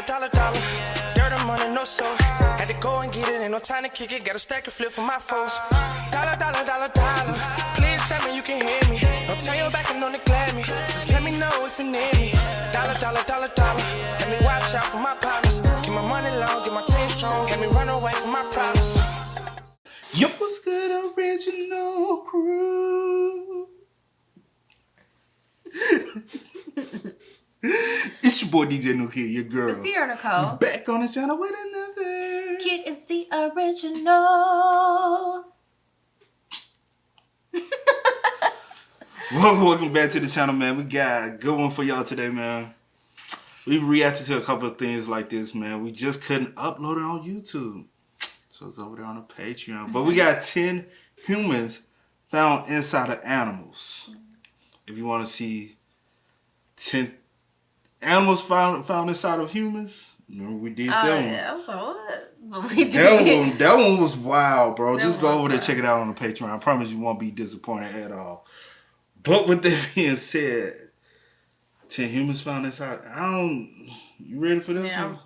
dollar. Dirt and money, no soul. Had to go and get it, ain't no time to kick it. Got a stack and flip for my foes. Dollar. Please tell me you can hear me. Don't turn your back and don't neglect me. Just let me know if you need me. Dollar. Let me watch out for my partners. Keep my money long, get my team strong. Let me run away from my problems. Yo, what's good, original crew? It's your boy DJ New Kid, your girl. It's here, Nicole. Back on the channel with another Kid and C original. Welcome back to the channel, man. We got a good one for y'all today, man. We reacted to a couple of things like this, man. We just couldn't upload it on YouTube. So it's over there on the Patreon. But we got 10 humans found inside of animals. If you want to see 10 animals found inside of humans, remember we did that one. Yeah, I was like, what? But we did. That one was wild, bro. That just go over there, wild. check it out on the Patreon. I promise you won't be disappointed at all. But with that being said, 10 humans found inside. You ready for this one?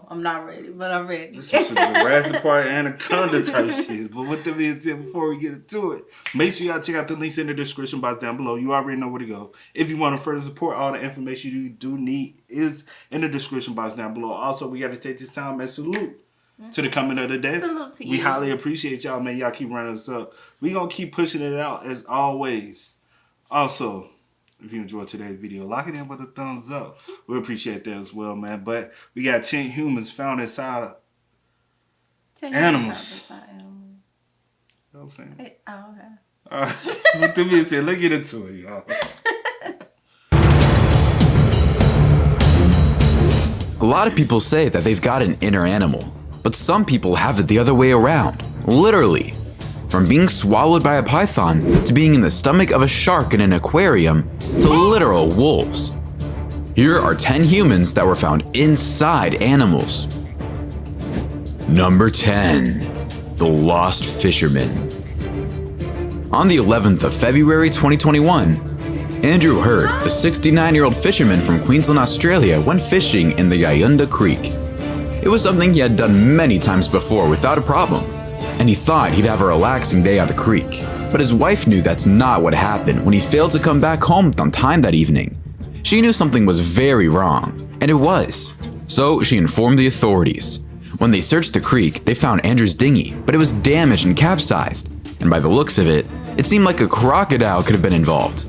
I'm not ready, but I'm ready. This is some Jurassic Park Anaconda type shit. But with that being said, before we get into it, make sure y'all check out the links in the description box down below. You already know where to go. If you want to further support, all the information you do need is in the description box down below. Also, we got to take this time and salute to the coming of the day. Salute to you. We highly appreciate y'all, man. Y'all keep running us up. We gonna keep pushing it out as always. Also, if you enjoyed today's video, lock it in with a thumbs up. We appreciate that as well, man. But we got 10 humans found inside of 10 animals. Inside animals. You know what I'm saying? Okay. With the being said, let's get into it, y'all. A lot of people say that they've got an inner animal, but some people have it the other way around, literally. From being swallowed by a python, to being in the stomach of a shark in an aquarium, to literal wolves. Here are 10 humans that were found inside animals. Number 10. The Lost Fisherman. On the 11th of February 2021, Andrew Hurd, a 69-year-old fisherman from Queensland, Australia, went fishing in the Yayunda Creek. It was something he had done many times before without a problem, and he thought he'd have a relaxing day at the creek. But his wife knew that's not what happened when he failed to come back home on time that evening. She knew something was very wrong, and it was. So she informed the authorities. When they searched the creek, they found Andrew's dinghy, but it was damaged and capsized, and by the looks of it, it seemed like a crocodile could have been involved.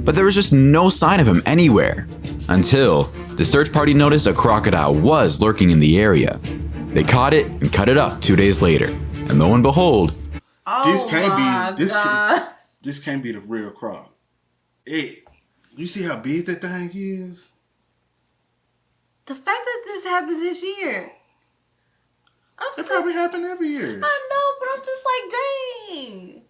But there was just no sign of him anywhere, until the search party noticed a crocodile was lurking in the area. They caught it and cut it up 2 days later. And lo and behold, This can't be the real croc. Hey, you see how big that thing is? The fact that this happened this year. It probably happened every year. I know, but I'm just like, dang.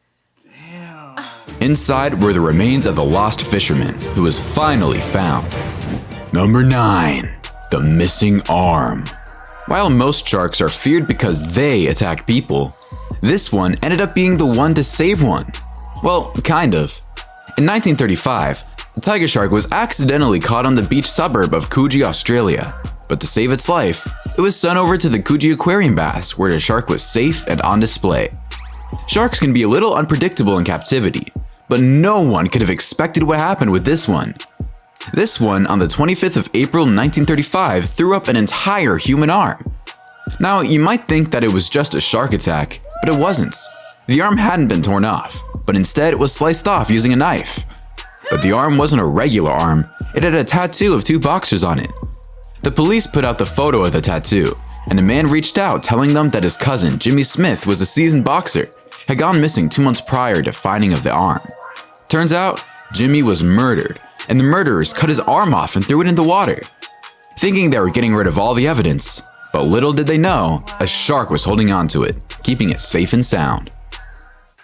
Damn. inside were the remains of the lost fisherman, who was finally found. Number 9. The missing arm. While most sharks are feared because they attack people, this one ended up being the one to save one. Well, kind of. In 1935, a tiger shark was accidentally caught on the beach suburb of Coogee, Australia. But to save its life, it was sent over to the Coogee Aquarium baths, where the shark was safe and on display. Sharks can be a little unpredictable in captivity, but no one could have expected what happened with this one. This one, on the 25th of April 1935, threw up an entire human arm. Now, you might think that it was just a shark attack, but it wasn't. The arm hadn't been torn off, but instead it was sliced off using a knife. But the arm wasn't a regular arm, it had a tattoo of 2 boxers on it. The police put out the photo of the tattoo, and a man reached out telling them that his cousin, Jimmy Smith, was a seasoned boxer, had gone missing 2 months prior to finding of the arm. Turns out, Jimmy was murdered, and the murderers cut his arm off and threw it in the water, thinking they were getting rid of all the evidence. But little did they know, a shark was holding on to it, keeping it safe and sound.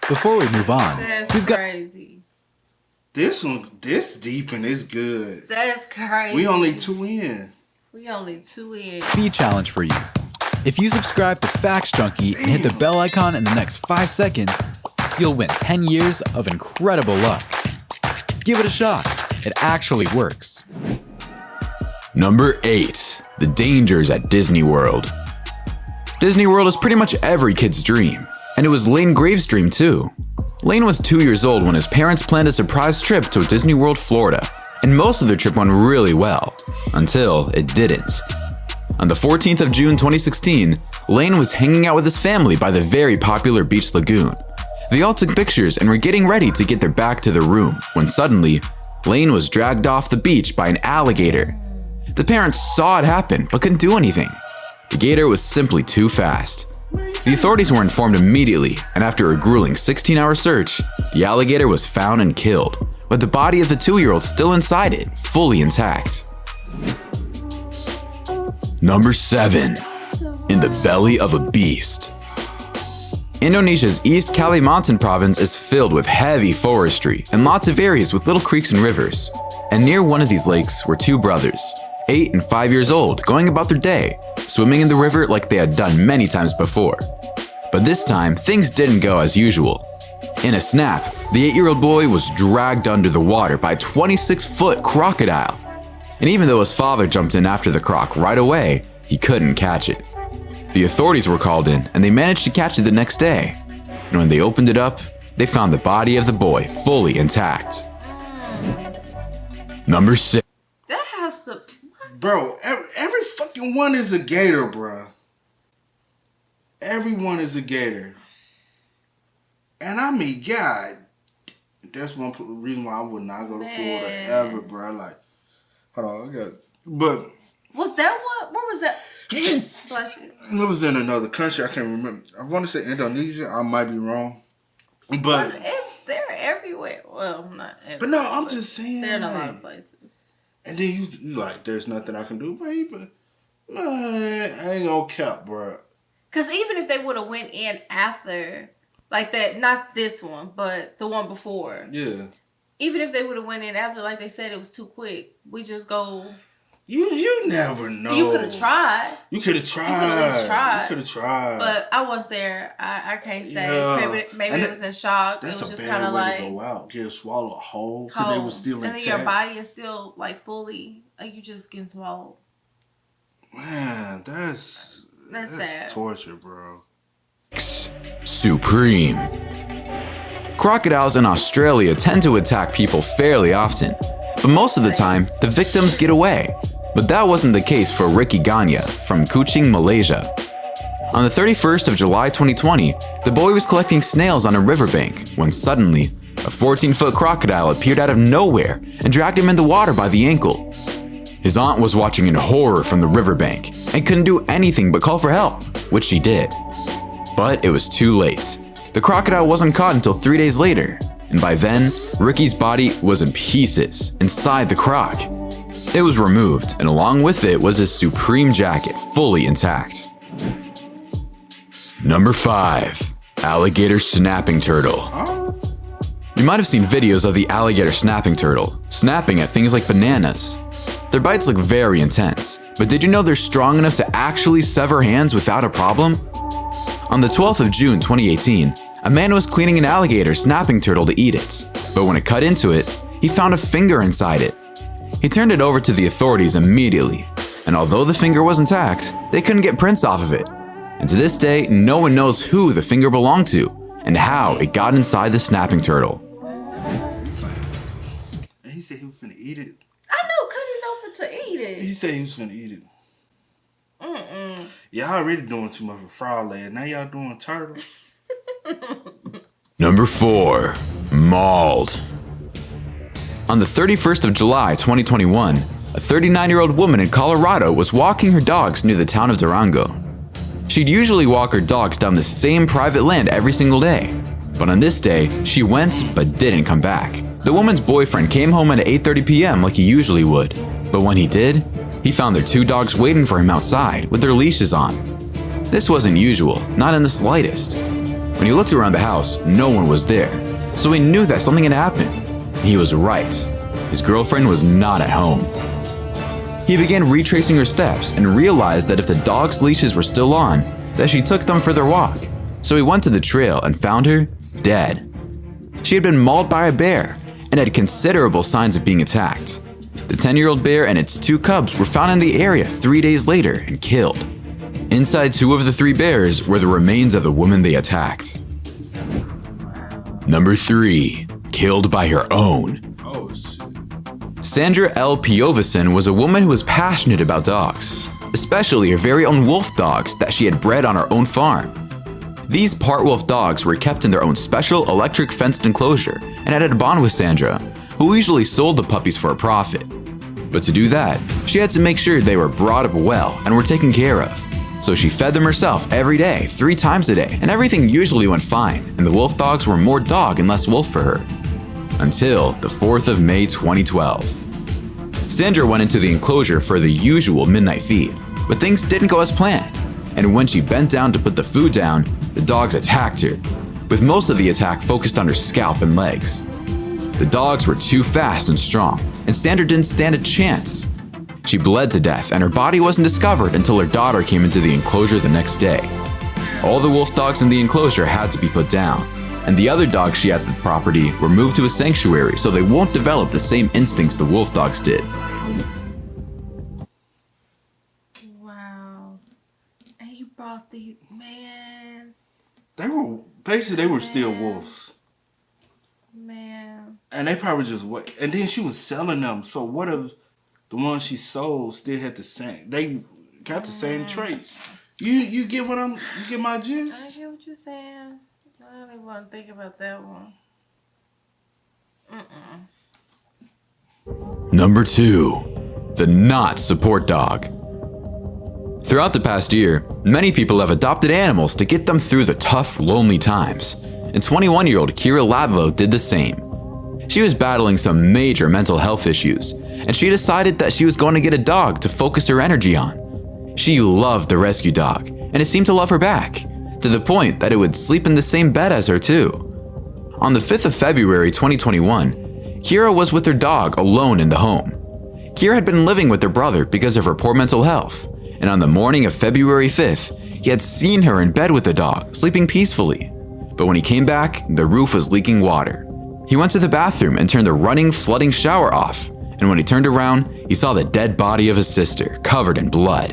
Before we move on, That's crazy. This one, this deep and it's good. That's crazy. We only 2 in. We only 2 in. speed challenge for you. If you subscribe to Facts Junkie and hit the bell icon in the next 5 seconds, you'll win 10 years of incredible luck. Give it a shot. It actually works. Number 8. the dangers at Disney World. Disney World is pretty much every kid's dream, and it was Lane Graves' dream too. Lane was 2 years old when his parents planned a surprise trip to Disney World, Florida, and most of the trip went really well, until it didn't. On the 14th of June 2016, Lane was hanging out with his family by the very popular beach lagoon. They all took pictures and were getting ready to get back to their room when suddenly, Lane was dragged off the beach by an alligator. The parents saw it happen but couldn't do anything. The gator was simply too fast. The authorities were informed immediately, and after a grueling 16-hour search, the alligator was found and killed, with the body of the 2-year-old still inside it, fully intact. Number 7. In the belly of a beast. Indonesia's East Kalimantan province is filled with heavy forestry and lots of areas with little creeks and rivers. And near one of these lakes were 2 brothers, 8 and 5 years old, going about their day, swimming in the river like they had done many times before. But this time, things didn't go as usual. In a snap, the 8-year-old boy was dragged under the water by a 26-foot crocodile. And even though his father jumped in after the croc right away, he couldn't catch it. The authorities were called in, and they managed to catch it the next day. And when they opened it up, they found the body of the boy fully intact. Number 6. That has to. Bro, every fucking one is a gator, bro. Everyone is a gator. And I mean, God, that's one reason why I would not go to Florida ever, bro. Like, hold on, I got it. But Was that what? Where was that? Bless you. it was in another country. I can't remember. I want to say Indonesia. I might be wrong. But They're everywhere. Well, not everywhere. But no, I'm just saying. They're in a lot like, of places. And then you like, there's nothing I can do, baby. Man, I ain't gonna cap, bro. Because even if they would have went in after, like that, not this one, but the one before. Yeah. Even if they would have went in after, like they said, it was too quick. We just go. You never know. You could have tried. You could have tried. You could have tried. But I wasn't there. I can't say. Yeah. Maybe it was in shock. It That's was a just bad kind of way like to go out. Get swallowed whole because they were still and intact. then your body is still like fully like you just getting swallowed. Man, that's sad. torture, bro. Supreme. Crocodiles in Australia tend to attack people fairly often, but most of the time, the victims get away. But that wasn't the case for Ricky Ganya from Kuching, Malaysia. On the 31st of July 2020, the boy was collecting snails on a riverbank when suddenly, a 14-foot crocodile appeared out of nowhere and dragged him in the water by the ankle. His aunt was watching in horror from the riverbank and couldn't do anything but call for help, which she did. But it was too late. The crocodile wasn't caught until 3 days later, and by then, Ricky's body was in pieces inside the croc. It was removed, and along with it was his Supreme jacket, fully intact. Number 5. Alligator snapping turtle. You might have seen videos of the alligator snapping turtle, snapping at things like bananas. Their bites look very intense, but did you know they're strong enough to actually sever hands without a problem? On the 12th of June 2018, a man was cleaning an alligator snapping turtle to eat it, but when it cut into it, he found a finger inside it. He turned it over to the authorities immediately, and although the finger was intact, they couldn't get prints off of it. And to this day, no one knows who the finger belonged to and how it got inside the snapping turtle. He said he was finna eat it. I know, cut it open to eat it. He said he was finna eat it. Y'all already doing too much with frog leg. Now y'all doing turtle. Number 4. Mauled. On the 31st of July 2021, a 39-year-old woman in Colorado was walking her dogs near the town of Durango. She'd usually walk her dogs down the same private land every single day, but on this day, she went but didn't come back. The woman's boyfriend came home at 8:30 p.m. like he usually would, but when he did, he found their 2 dogs waiting for him outside with their leashes on. This wasn't usual, not in the slightest. When he looked around the house, no one was there, so he knew that something had happened. He was right. His girlfriend was not at home. He began retracing her steps and realized that if the dog's leashes were still on, that she took them for their walk. So he went to the trail and found her dead. She had been mauled by a bear and had considerable signs of being attacked. The 10-year-old bear and its 2 cubs were found in the area 3 days later and killed. Inside 2 of the 3 bears were the remains of the woman they attacked. Number 3. Killed by her own. Oh, shit. Sandra L. Piovison was a woman who was passionate about dogs, especially her very own wolf dogs that she had bred on her own farm. These part wolf dogs were kept in their own special electric fenced enclosure and had a bond with Sandra, who usually sold the puppies for a profit. But to do that, she had to make sure they were brought up well and were taken care of. So she fed them herself every day, 3 times a day, and everything usually went fine, and the wolf dogs were more dog and less wolf for her. Until the 4th of May 2012. Sandra went into the enclosure for the usual midnight feed, but things didn't go as planned, and when she bent down to put the food down, the dogs attacked her, with most of the attack focused on her scalp and legs. The dogs were too fast and strong, and Sandra didn't stand a chance. She bled to death, and her body wasn't discovered until her daughter came into the enclosure the next day. All the wolf dogs in the enclosure had to be put down, and the other dogs she had at the property were moved to a sanctuary so they won't develop the same instincts the wolf dogs did. Wow. And you brought these, man. They were still wolves. Man. And they probably just wait. And then she was selling them. So what if the ones she sold still had the same? They got the same traits. You get what you get my I gist? get what you're saying. I don't even want to think about that one. Number 2. The not support dog. Throughout the past year, many people have adopted animals to get them through the tough, lonely times. And 21-year-old Kira Ladlow did the same. She was battling some major mental health issues, and she decided that she was going to get a dog to focus her energy on. She loved the rescue dog, and it seemed to love her back, to the point that it would sleep in the same bed as her too. On the 5th of February 2021, Kira was with her dog alone in the home. Kira had been living with her brother because of her poor mental health, and on the morning of February 5th, he had seen her in bed with the dog, sleeping peacefully. But when he came back, the roof was leaking water. He went to the bathroom and turned the running, flooding shower off, and when he turned around, he saw the dead body of his sister, covered in blood.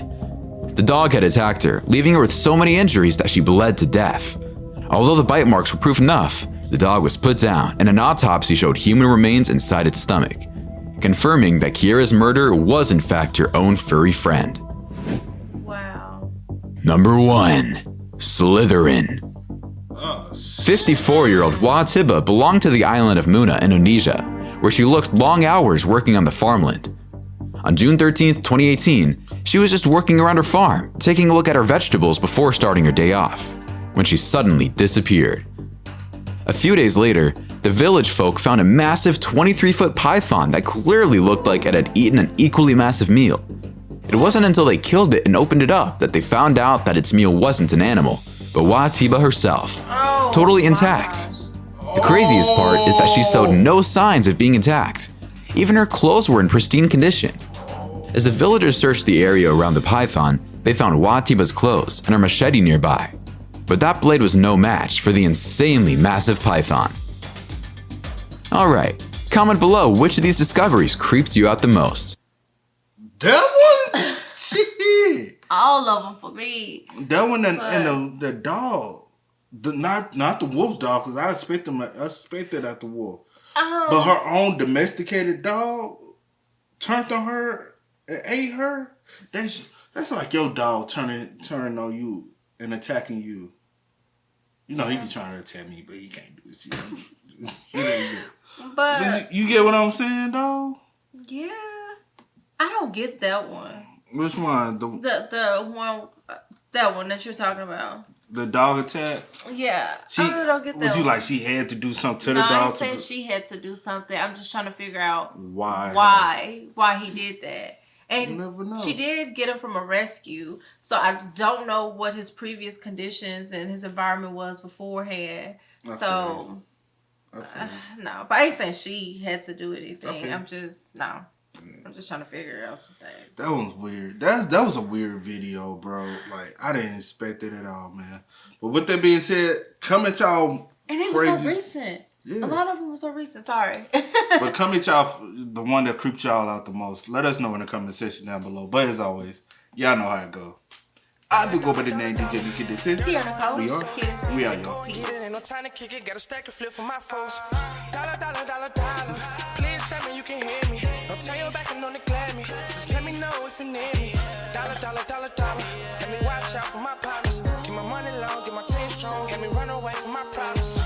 The dog had attacked her, leaving her with so many injuries that she bled to death. Although the bite marks were proof enough, the dog was put down and an autopsy showed human remains inside its stomach, confirming that Kira's murder was in fact her own furry friend. Wow. Number 1. Slytherin. 54-year-old Watiba belonged to the island of Muna, Indonesia, where she worked long hours working on the farmland. On June 13, 2018, she was just working around her farm, taking a look at her vegetables before starting her day off, when she suddenly disappeared. A few days later, the village folk found a massive 23-foot python that clearly looked like it had eaten an equally massive meal. It wasn't until they killed it and opened it up that they found out that its meal wasn't an animal, but Watiba herself, totally intact. The craziest part is that she showed no signs of being attacked. Even her clothes were in pristine condition. As the villagers searched the area around the python, they found Watiba's clothes and her machete nearby. But that blade was no match for the insanely massive python. Alright, comment below which of these discoveries creeped you out the most. That one? Shit. All of them for me. That one and the dog. Not the wolf dog, because I expected that the wolf. But her own domesticated dog turned on her and ate her. That's like your dog turning on you and attacking you. You know, he be trying to attack me, but he can't do it. But you get what I'm saying, dog? Yeah. I don't get that one. Which one? The one, that one that you're talking about. The dog attack? Yeah. I really don't get that. Would you one. like she had to do something to the dog? I ain't saying she had to do something. I'm just trying to figure out why he did that. And you never know. She did get him from a rescue, so I don't know what his previous conditions and his environment was beforehand. No, but I ain't saying she had to do anything. I'm just trying to figure out some things. That was weird. That was a weird video, bro. Like, I didn't expect it at all, man. But with that being said, comment y'all and it crazy. was so recent. Yeah. A lot of them were so recent. Sorry. But comment y'all, the one that creeped y'all out the most. Let us know in the comment section down below. But as always, y'all know how it go. I do go by the name DJ Kid and Sis. Here, Nicole. We are. We are, y'all. Get it, ain't no time to kick it. Got a stack and flip for my foes. Dollar, dollar, dollar, dollar. Please tell me you can hear me. Don't turn your back and don't neglect me. Just let me know if you need me. Dollar, dollar, dollar, dollar. Let me watch out for my partners. Keep my money long, get my team strong. Let me run away from my problems.